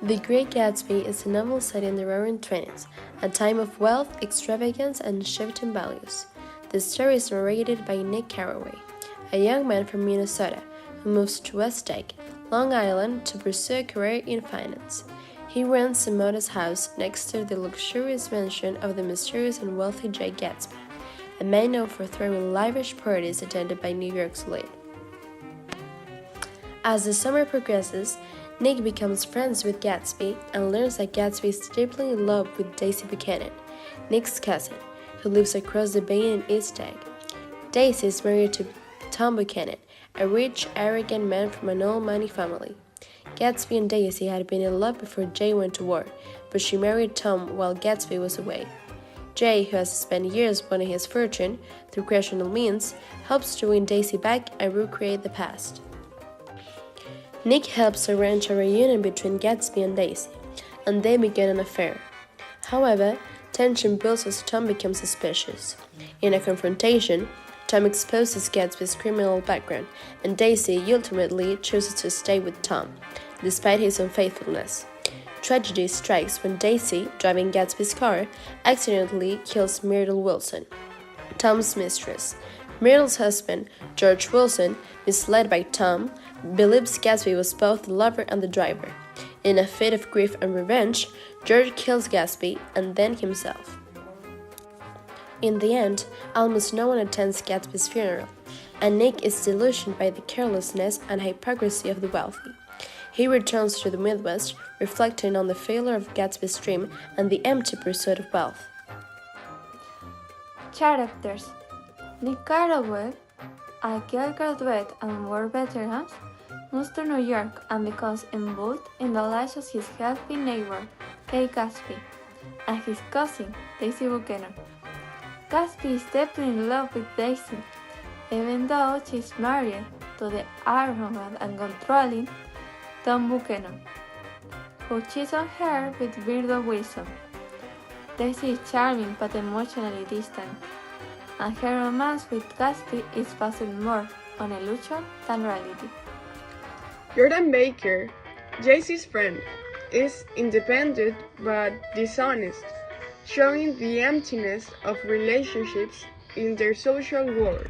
The Great Gatsby is a novel set in the Roaring Twenties, a time of wealth, extravagance, and shifting values. The story is narrated by Nick Carraway, a young man from Minnesota who moves to West Lake, Long Island to pursue a career in finance. He rents a modest house next to the luxurious mansion of the mysterious and wealthy Jay Gatsby, a man known for throwing lavish parties attended by New York's elite. As the summer progresses, Nick becomes friends with Gatsby and learns that Gatsby is deeply in love with Daisy Buchanan, Nick's cousin, who lives across the bay in East Egg. Daisy is married to Tom Buchanan, a rich, arrogant man from an old-money family. Gatsby and Daisy had been in love before Jay went to war, but she married Tom while Gatsby was away. Jay, who has spent years wanting his fortune through criminal means, helps to win Daisy back and recreate the past. Nick helps arrange a reunion between Gatsby and Daisy, and they begin an affair. However, tension builds as Tom becomes suspicious. In a confrontation, Tom exposes Gatsby's criminal background, and Daisy ultimately chooses to stay with Tom, despite his unfaithfulness. Tragedy strikes when Daisy, driving Gatsby's car, accidentally kills Myrtle Wilson, Tom's mistress. Myrtle's husband, George Wilson, misled by Tom, believes Gatsby was both the lover and the driver. In a fit of grief and revenge, George kills Gatsby and then himself. In the end, almost no one attends Gatsby's funeral, and Nick is disillusioned by the carelessness and hypocrisy of the wealthy. He returns to the Midwest, reflecting on the failure of Gatsby's dream and the empty pursuit of wealth. Characters: Nick Carraway, a Yale graduate and war veteran, moves to New York and becomes involved in the lives of his healthy neighbor, Kay Gatsby, and his cousin, Daisy Buchanan. Gatsby is deeply in love with Daisy, even though she is married to the arrogant and controlling Tom Buchanan, who cheats on her with Myrtle Wilson. Daisy is charming but emotionally distant, and her romance with Gatsby is based more on illusion than reality. Jordan Baker, Jaycee's friend, is independent but dishonest, showing the emptiness of relationships in their social world.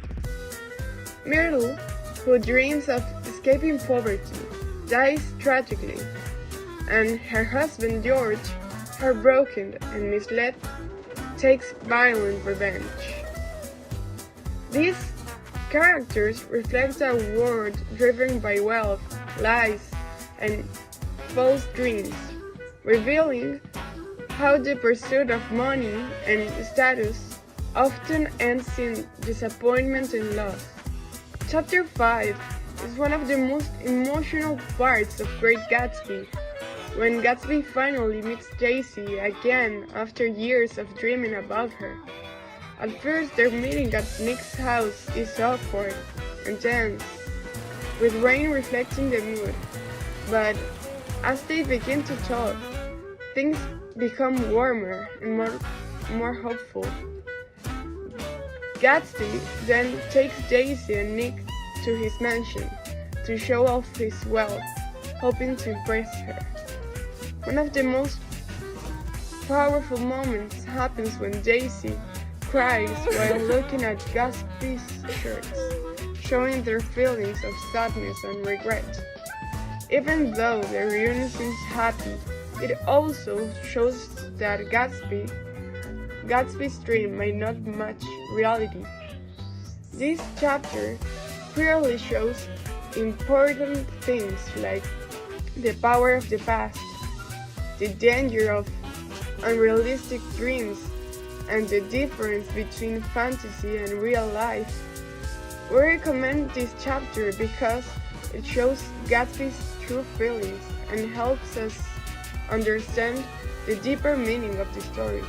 Myrtle, who dreams of escaping poverty, dies tragically, and her husband George, heartbroken and misled, takes violent revenge. These characters reflect a world driven by wealth, lies, and false dreams, revealing how the pursuit of money and status often ends in disappointment and loss. Chapter 5 is one of the most emotional parts of Great Gatsby, when Gatsby finally meets Daisy again after years of dreaming about her. At first, their meeting at Nick's house is awkward and tense, with rain reflecting the mood. But as they begin to talk, things become warmer and more hopeful. Gatsby then takes Daisy and Nick to his mansion to show off his wealth, hoping to impress her. One of the most powerful moments happens when Daisy cries while looking at Gatsby's shirts, showing their feelings of sadness and regret. Even though the reunion seems happy, it also shows that Gatsby's dream may not match reality. This chapter clearly shows important things like the power of the past, the danger of unrealistic dreams, and the difference between fantasy and real life. We recommend this chapter because it shows Gatsby's true feelings and helps us understand the deeper meaning of the story.